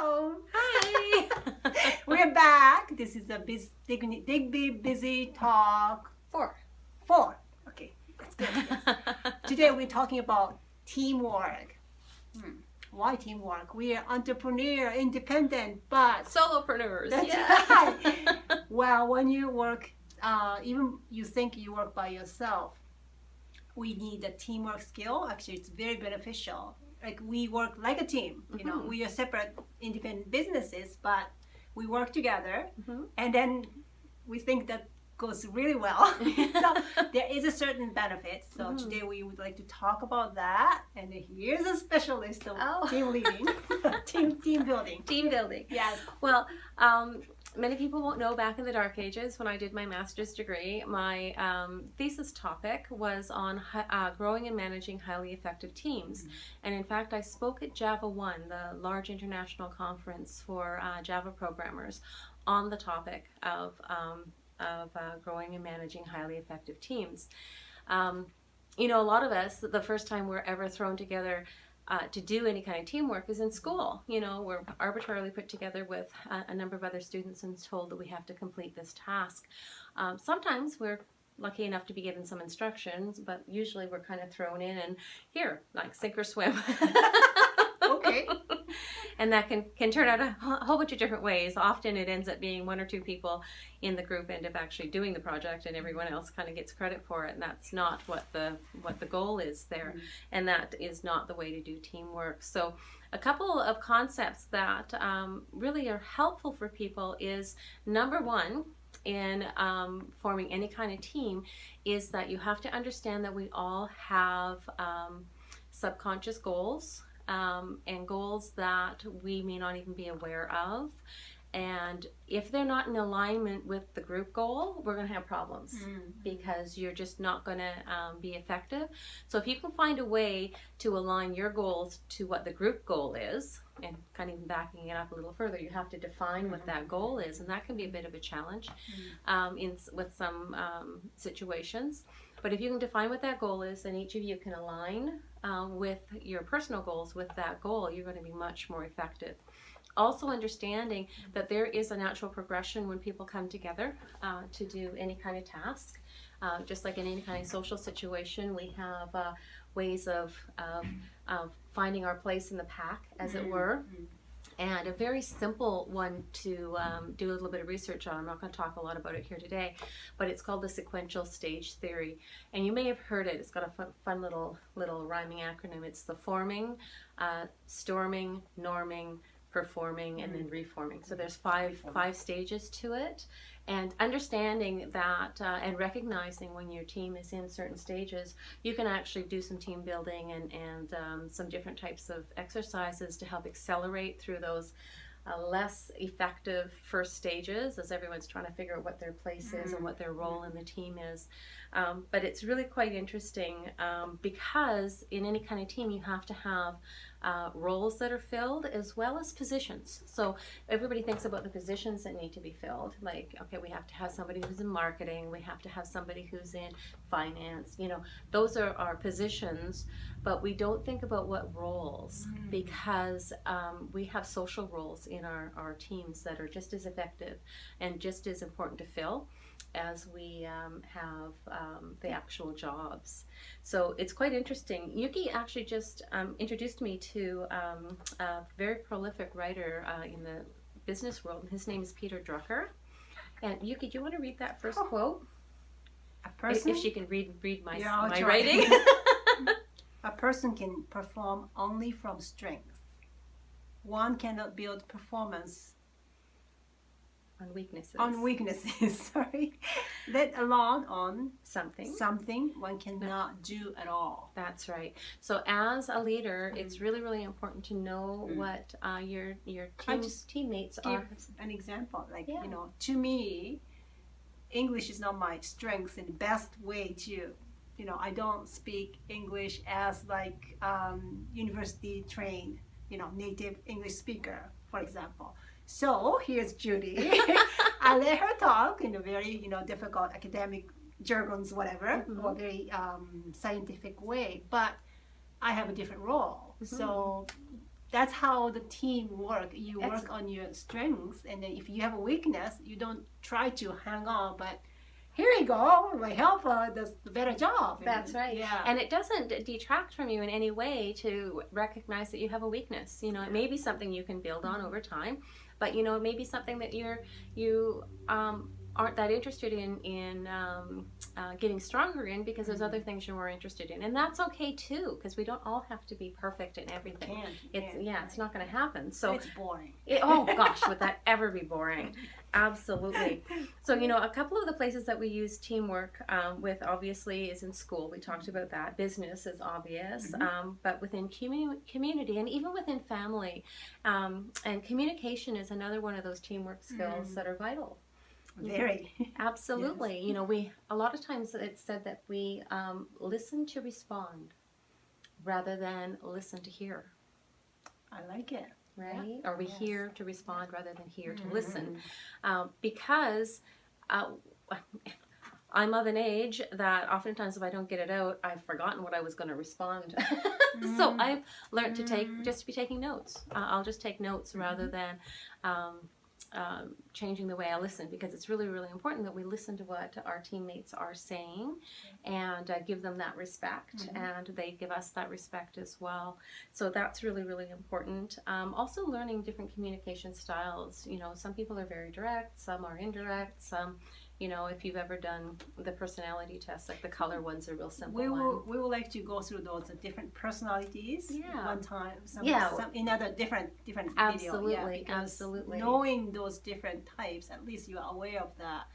Hello. Hi. We're back. This is a Digby Busy Talk 4. Okay, that's good. Yes. Today we're talking about teamwork. Why teamwork? We are entrepreneur, independent, but solopreneurs. That's yeah. right. Well, when you work, even you think you work by yourself, we need a teamwork skill. Actually, it's very beneficial. Like we work like a team. You know, we are separate, independent businesses, but we work together, and then we think that goes really well. So there is a certain benefit. So today we would like to talk about that. And here's a specialist of team leading, team building. Team building. Yes. Well, many people won't know, back in the dark ages when I did my master's degree, my thesis topic was on growing and managing highly effective teams. And in fact, I spoke at Java 1, the large international conference for Java programmers, on the topic of growing and managing highly effective teams. You know, a lot of us, the first time we're ever thrown together to do any kind of teamwork is in school. You know, we're arbitrarily put together with a number of other students and told that we have to complete this task. Sometimes we're lucky enough to be given some instructions, but usually we're kind of thrown in and here, like sink or swim. Okay. And that can turn out a whole bunch of different ways. Often it ends up being one or two people in the group end up actually doing the project, and everyone else kind of gets credit for it, and that's not what the goal is there. And that is not the way to do teamwork. So a couple of concepts that really are helpful for people is, number one, in forming any kind of team, is that you have to understand that we all have subconscious goals. And goals that we may not even be aware of. And if they're not in alignment with the group goal, we're going to have problems because you're just not going to be effective. So if you can find a way to align your goals to what the group goal is, and kind of backing it up a little further, you have to define what that goal is, and that can be a bit of a challenge with some situations. But if you can define what that goal is, and each of you can align with your personal goals with that goal, you're going to be much more effective. Also understanding that there is a natural progression when people come together to do any kind of task. Just like in any kind of social situation, we have ways of finding our place in the pack, as it were. And a very simple one to do a little bit of research on, I'm not going to talk a lot about it here today, but it's called the sequential stage theory. And you may have heard it. It's got a fun little rhyming acronym. It's the forming, storming, norming, performing, and then reforming. So there's five stages to it. And understanding that and recognizing when your team is in certain stages, you can actually do some team building and some different types of exercises to help accelerate through those less effective first stages, as everyone's trying to figure out what their place is and what their role in the team is. But it's really quite interesting because in any kind of team you have to have roles that are filled as well as positions. So everybody thinks about the positions that need to be filled. Like, okay, we have to have somebody who's in marketing, we have to have somebody who's in finance, you know, those are our positions, but we don't think about what roles, because we have social roles in our teams that are just as effective and just as important to fill as we have the actual jobs. So it's quite interesting. Yuki actually just introduced me to a very prolific writer in the business world, and his name is Peter Drucker. And Yuki, do you want to read that first quote? A person? If she can read my try. writing. A person can perform only from strength. One cannot build performance on weaknesses. On weaknesses, sorry. Let alone on something one cannot do at all. That's right. So as a leader, it's really, really important to know what your teammates are. Give an example. Like, you know, to me, English is not my strength and best way to, you know, I don't speak English as like university trained, you know, native English speaker, for example. So here's Judy. I let her talk in a very, you know, difficult academic jargons, whatever, or very scientific way. But I have a different role. So that's how the team work. You work on your strengths, and then if you have a weakness, you don't try to hang on, but here you go, my helper does the better job. That's right. Yeah. And it doesn't detract from you in any way to recognize that you have a weakness. You know, it may be something you can build on over time, but you know, it may be something that you aren't that interested in getting stronger in, because there's other things you're more interested in, and that's okay too, because we don't all have to be perfect in everything. It's not going to happen. So it's boring. Oh gosh, would that ever be boring? Absolutely. So, you know, a couple of the places that we use teamwork with, obviously, is in school. We talked about that. Business is obvious, but within community and even within family. And communication is another one of those teamwork skills that are vital. Very. Absolutely. Yes. You know, a lot of times it's said that we listen to respond rather than listen to hear. I like it. Right? Or we hear to respond rather than hear to listen. Because I'm of an age that oftentimes if I don't get it out, I've forgotten what I was going to respond. So I've learned to be taking notes. I'll just take notes rather than changing the way I listen, because it's really, really important that we listen to what our teammates are saying and give them that respect, and they give us that respect as well. So that's really, really important. Also learning different communication styles. You know, some people are very direct, some are indirect, some, you know, if you've ever done the personality test, like the color one's a real simple one. We would like to go through those different personalities one time. Some in other different absolutely, video. Yeah, absolutely. Knowing those different types, at least you are aware of that,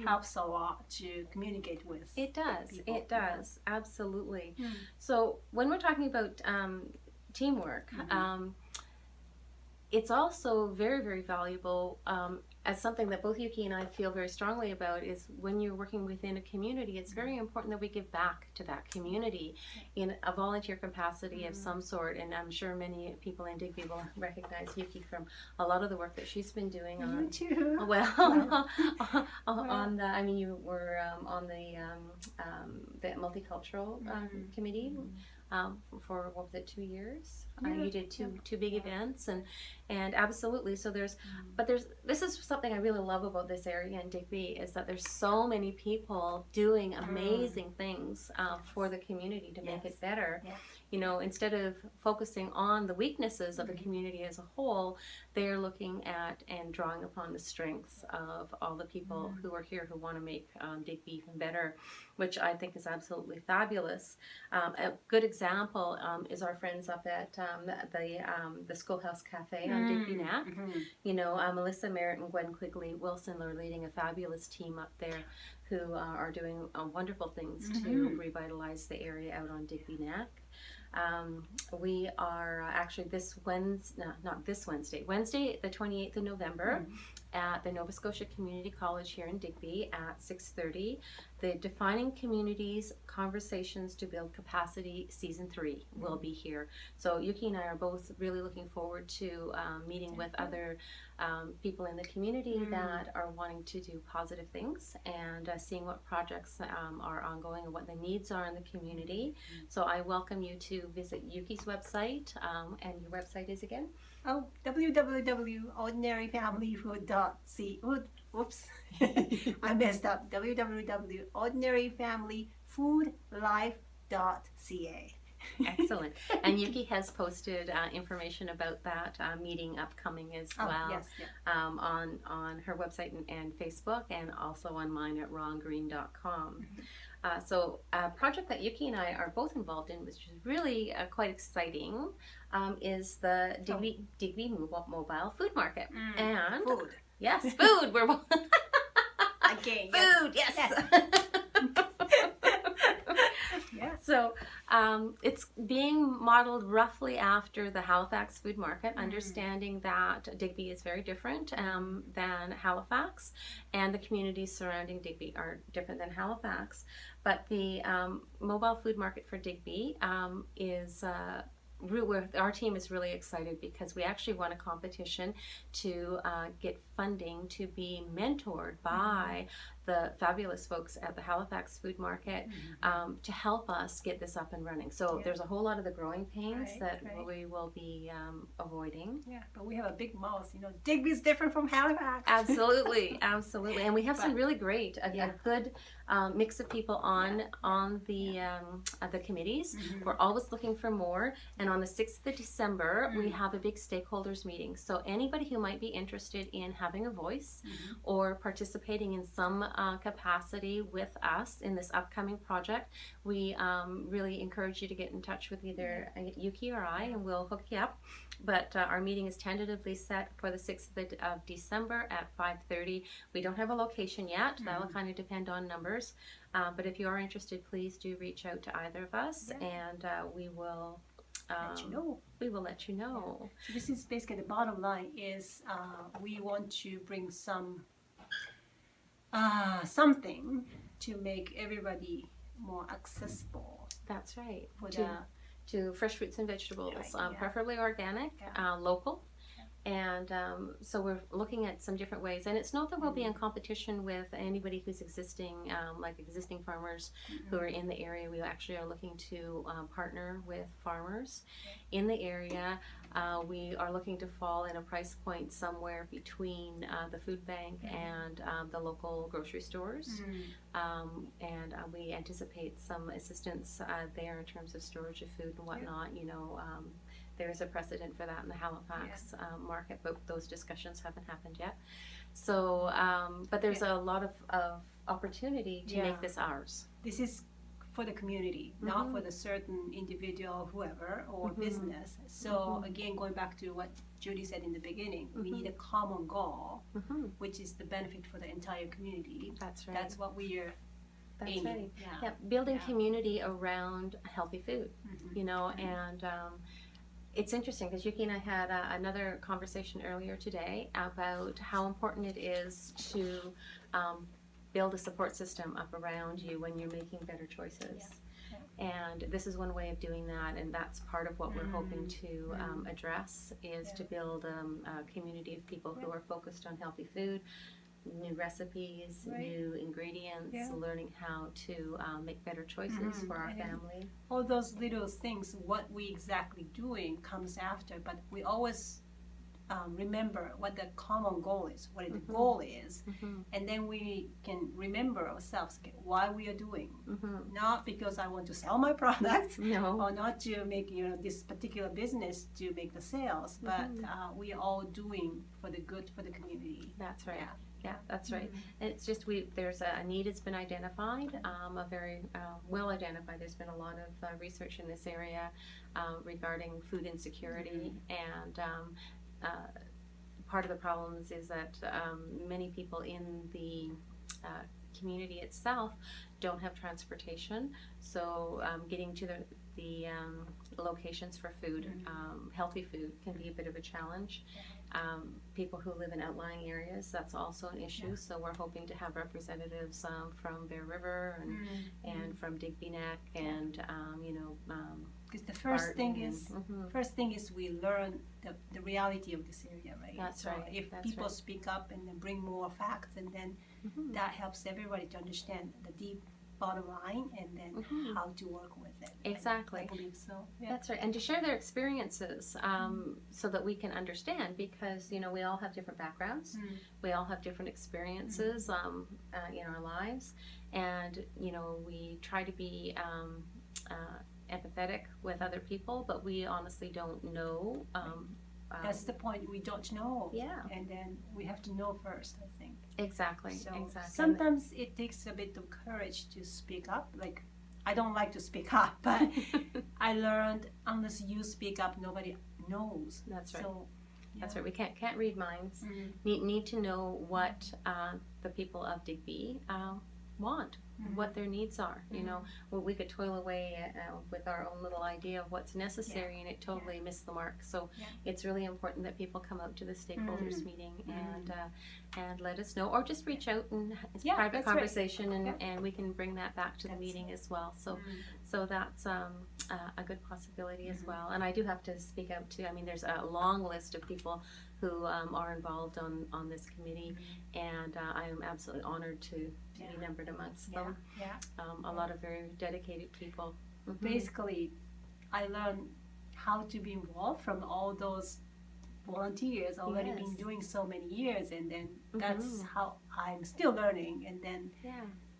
helps a lot to communicate with. It does. People. It does. Absolutely. So when we're talking about teamwork, it's also very, very valuable as something that both Yuki and I feel very strongly about, is when you're working within a community, it's very important that we give back to that community in a volunteer capacity of some sort. And I'm sure many people in Digby will recognize Yuki from a lot of the work that she's been doing on. You too. Well, on the, I mean, you were on the multicultural committee. For what was it, 2 years? You did two big events, and absolutely. So this is something I really love about this area in Digby, is that there's so many people doing amazing things for the community to make it better. You know, instead of focusing on the weaknesses of the community as a whole, they're looking at and drawing upon the strengths of all the people who are here who want to make Digby even better, which I think is absolutely fabulous. A good example is our friends up at the Schoolhouse Cafe on Digby Knack. You know, Melissa Merritt and Gwen Quigley Wilson are leading a fabulous team up there who are doing wonderful things to revitalize the area out on Digby Knack. We are actually Wednesday the 28th of November at the Nova Scotia Community College here in Digby at 6:30. The Defining Communities Conversations to Build Capacity Season 3 will be here. So Yuki and I are both really looking forward to meeting with other people in the community that are wanting to do positive things, and seeing what projects are ongoing and what the needs are in the community. So I welcome you to visit Yuki's website, and your website is again? Oh, www.ordinaryfamilyfood.ca. Whoops, I messed up. www.ordinaryfamilyfoodlife.ca. Excellent. And Yuki has posted information about that meeting upcoming as well on her website and Facebook, and also on mine at rawandgreen.com. So a project that Yuki and I are both involved in, which is really quite exciting, is the Digby Mobile Food Market. And food. Yes, food. We're again. Food. Yes. So it's being modeled roughly after the Halifax Food Market, understanding that Digby is very different than Halifax, and the communities surrounding Digby are different than Halifax. But the mobile food market for Digby is our team is really excited, because we actually won a competition to get funding to be mentored by the fabulous folks at the Halifax Food Market to help us get this up and running. So there's a whole lot of the growing pains that we will be avoiding. Yeah, but we have a big mouth. You know, Digby's different from Halifax. Absolutely, absolutely. And we have some really great, a good mix of people on the committees. We're always looking for more. And on the 6th of December, we have a big stakeholders meeting. So anybody who might be interested in having a voice or participating in some capacity with us in this upcoming project, we really encourage you to get in touch with either Yuki or I, and we'll hook you up. But our meeting is tentatively set for the 6th of December at 5:30. We don't have a location yet. That'll kind of depend on numbers. But if you are interested, please do reach out to either of us, and we will let you know. We will let you know. So this is basically the bottom line is we want to bring something to make everybody more accessible. That's right. For to fresh fruits and vegetables, preferably organic, local. And so we're looking at some different ways, and it's not that we'll be in competition with anybody who's existing, like existing farmers who are in the area. We actually are looking to partner with farmers in the area. We are looking to fall in a price point somewhere between the food bank and the local grocery stores, and we anticipate some assistance there in terms of storage of food and whatnot. You know, there's a precedent for that in the Halifax market, but those discussions haven't happened yet. So, but there's a lot of opportunity to make this ours. This is for the community, not for the certain individual, whoever, or business. So again, going back to what Judy said in the beginning, we need a common goal, which is the benefit for the entire community. That's right. That's what we are aiming. Right. Yeah, building community around healthy food, you know, and it's interesting because Yuki and I had another conversation earlier today about how important it is to build a support system up around you when you're making better choices. And this is one way of doing that, and that's part of what we're hoping to address, is to build a community of people who are focused on healthy food, new recipes, new ingredients, learning how to make better choices for our family. All those little things, what we exactly doing comes after, but we always remember what the common goal is, what the goal is, and then we can remember ourselves why we are doing. Not because I want to sell my product, or not to make this particular business to make the sales, but we are all doing for the good for the community. That's right. Yeah, that's right. It's just there's a need that's been identified, a very well identified. There's been a lot of research in this area regarding food insecurity, and part of the problems is that many people in the community itself don't have transportation, so getting to the locations for food, healthy food, can be a bit of a challenge. People who live in outlying areas, that's also an issue. So we're hoping to have representatives from Bear River and from Digby Neck, and because the first thing is we learn the reality of this area, right? That's right. If people speak up and then bring more facts, and then that helps everybody to understand the deep bottom line, and then how to work with it. Exactly. I believe so. Yeah. That's right. And to share their experiences so that we can understand, because we all have different backgrounds, we all have different experiences in our lives, and we try to be empathetic with other people, but we honestly don't know. That's the point. We don't know. Yeah. And then we have to know first, I think. Exactly. So exactly. Sometimes it takes a bit of courage to speak up. Like, I don't like to speak up, but I learned unless you speak up, nobody knows. That's right. So, That's right. We can't read minds. Need to know what the people of Digby want, what their needs are. Well, we could toil away with our own little idea of what's necessary, and it totally missed the mark. So it's really important that people come out to the stakeholders meeting and let us know, or just reach out and private conversation, and we can bring that back to the meeting as well. So So that's a good possibility as well. And I do have to speak out too. I mean, there's a long list of people who are involved on this committee, and I am absolutely honored to be numbered amongst them. A lot of very dedicated people. Basically, I learned how to be involved from all those volunteers already been doing so many years, and then that's how I'm still learning. And then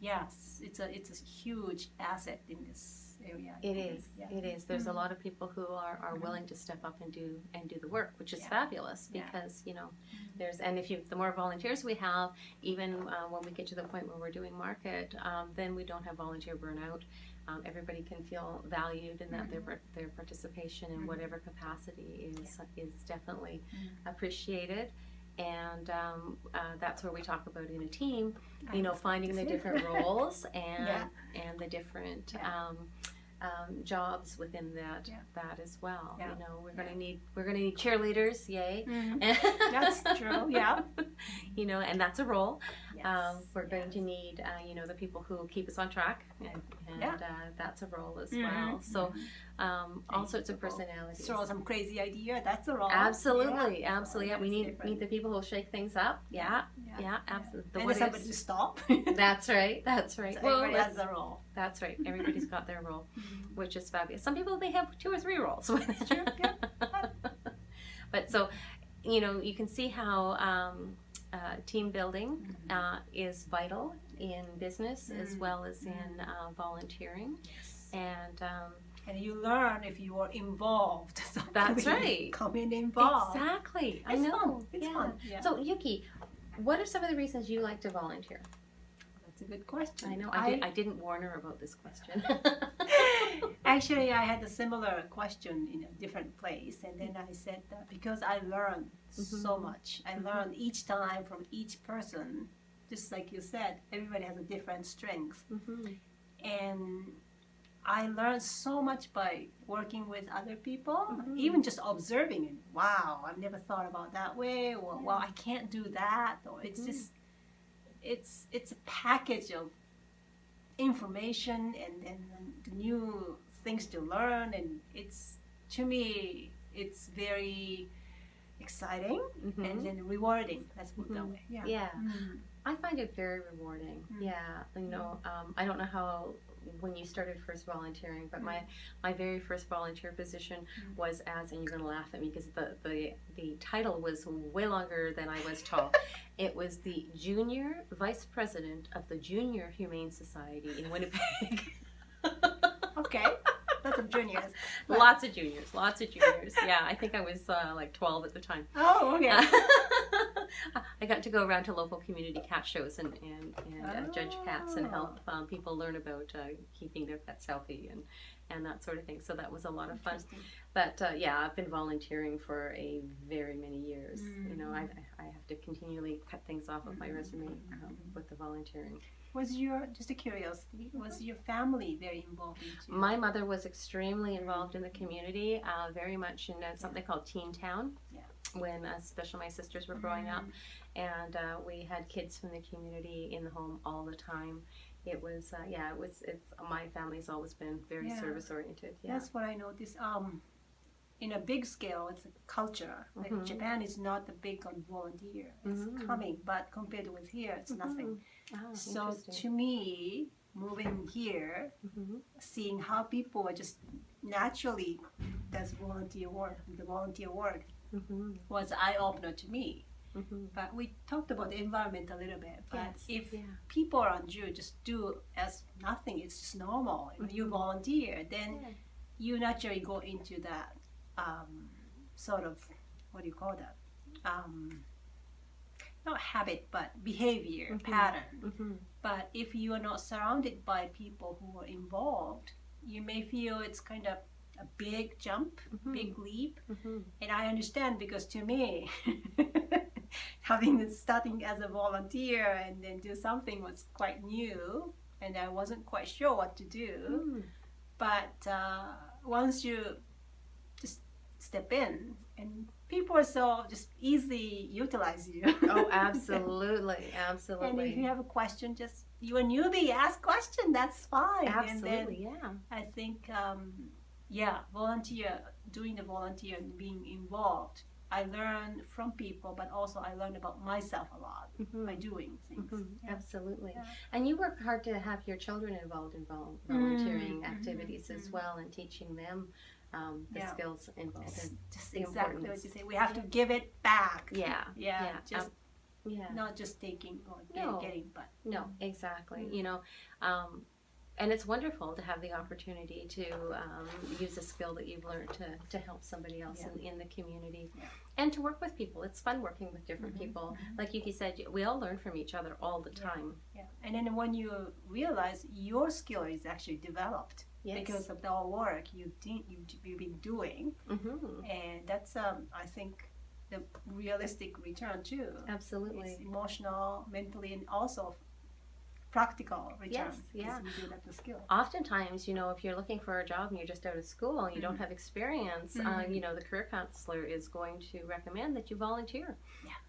yes, it's a huge asset in this area. It is. It is. There's a lot of people who are willing to step up and do the work, which is fabulous, because you know there's, and if the more volunteers we have, even when we get to the point where we're doing market, then we don't have volunteer burnout. Everybody can feel valued, and that their participation in whatever capacity is definitely appreciated. And that's where we talk about in a team, you know, finding the different roles and the different jobs within that as well. You know, we're gonna need cheerleaders, yay! That's true. You know, and that's a role. We're going to need you know, the people who keep us on track, and that's a role as well. So all sorts of personalities. Throw some crazy idea. That's a role. Absolutely, absolutely. Yeah, we need the people who will shake things up. Absolutely. And somebody to stop. That's right. That's right. So everybody has a role. That's right. Everybody's got their role, which is fabulous. Some people, they have 2 or 3 roles. That's true. But so, you know, you can see how team building is vital in business as well as in volunteering. And you learn if you are involved. So that's right. Coming involved. Exactly. It's I know. Fun. It's fun. So Yuki, what are some of the reasons you like to volunteer? That's a good question. I know. I didn't warn her about this question. Actually, I had a similar question in a different place, and then I said that because I learned so much. I learned each time from each person. Just like you said, everybody has a different strength, and I learned so much by working with other people, even just observing it. Wow, I've never thought about that way. Or, well, I can't do that. Or it's just, it's a package of information and the new things to learn. And it's, to me, it's very exciting and then rewarding. Let's put it that way. I find it very rewarding. You know, I don't know how when you started first volunteering, but my very first volunteer position was as, and you're going to laugh at me because the title was way longer than I was tall. It was the Junior Vice President of the Junior Humane Society in Winnipeg. Okay. Lots of juniors. Lots of juniors. Yeah, I think I was like 12 at the time. Oh, okay. I got to go around to local community cat shows and judge cats and help people learn about keeping their pets healthy and that sort of thing. So that was a lot of fun. But I've been volunteering for a very many years. You know, I have to continually cut things off of my resume with the volunteering. Just a curiosity, was your family very involved in too? My mother was extremely involved in the community, very much in something called Teen Town. When especially my sisters were growing up, and we had kids from the community in the home all the time. It was my family's always been very service oriented. That's what I noticed. In a big scale, it's a culture. Like Japan is not the big on volunteer. It's coming, but compared with here, it's nothing. So to me, moving here, seeing how people are just naturally does volunteer work, was eye-opener to me. But we talked about the environment a little bit. But if people around you just do as nothing, it's just normal. When you volunteer, then you naturally go into that sort of, what do you call that? Not habit, but behavior pattern. But if you are not surrounded by people who are involved, you may feel it's kind of a big jump, big leap. And I understand, because to me, starting as a volunteer and then do something was quite new, and I wasn't quite sure what to do. But once you just step in, and people are so just easily utilize you. Oh, absolutely. And if you have a question, just you're a newbie, ask question. That's fine. Absolutely, And then yeah. I think, doing the volunteer and being involved. I learn from people, but also I learn about myself a lot by doing things. Yeah. Absolutely. Yeah. And you work hard to have your children involved in volunteering activities as well, and teaching them the skills involved. Just the exactly what importance. you say. We have to give it back. Yeah. Yeah. Just Yeah. not just taking or getting, but No, exactly. You know, and it's wonderful to have the opportunity to use a skill that you've learned to help somebody else in the community, and to work with people. It's fun working with different people. Like Yuki said, we all learn from each other all the time. Yeah. And then when you realize your skill is actually developed because of the work you've been doing, and that's I think the realistic return too. Absolutely. It's emotional, mentally, and also practical return. Yes, we do that the skill. Oftentimes, you know, if you're looking for a job and you're just out of school and you don't have experience, you know, the career counselor is going to recommend that you volunteer,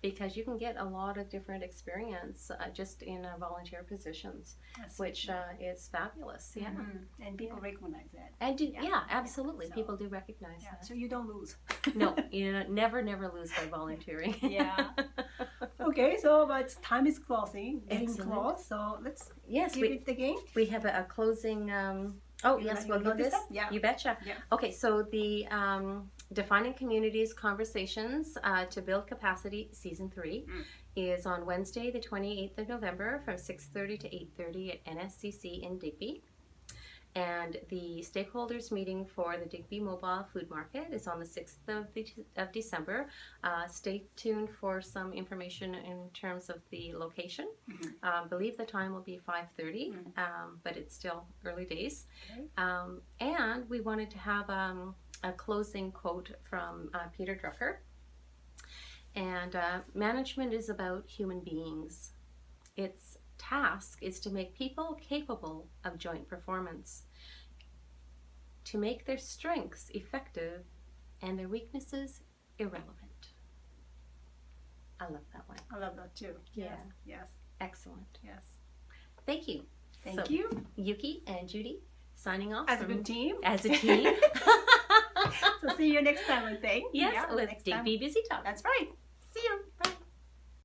because you can get a lot of different experience just in volunteer positions, which is fabulous. Yeah, and people recognize that. And absolutely, people do recognize that. So you don't lose. No, you know, never lose by volunteering. Okay, so but time is getting close. So let's give it the game. We have a closing. We'll do this. Yeah, you betcha. Yeah. Okay, so the Defining Communities Conversations to Build Capacity Season 3 is on Wednesday, the 28th of November, from 6:30 to 8:30 at NSCC in Digby. And the stakeholders meeting for the Digby Mobile Food Market is on the 6th of December. Stay tuned for some information in terms of the location. I believe the time will be 5:30, but it's still early days. And we wanted to have a closing quote from Peter Drucker. And management is about human beings. Its task is to make people capable of joint performance, to make their strengths effective and their weaknesses irrelevant. I love that one. I love that too. Yeah. Yes. Excellent. Yes. Thank you. Thank you. Yuki and Judy signing off. As a good team. As a team. So see you next time, I think. Yes, with Digby Busi Talk. That's right.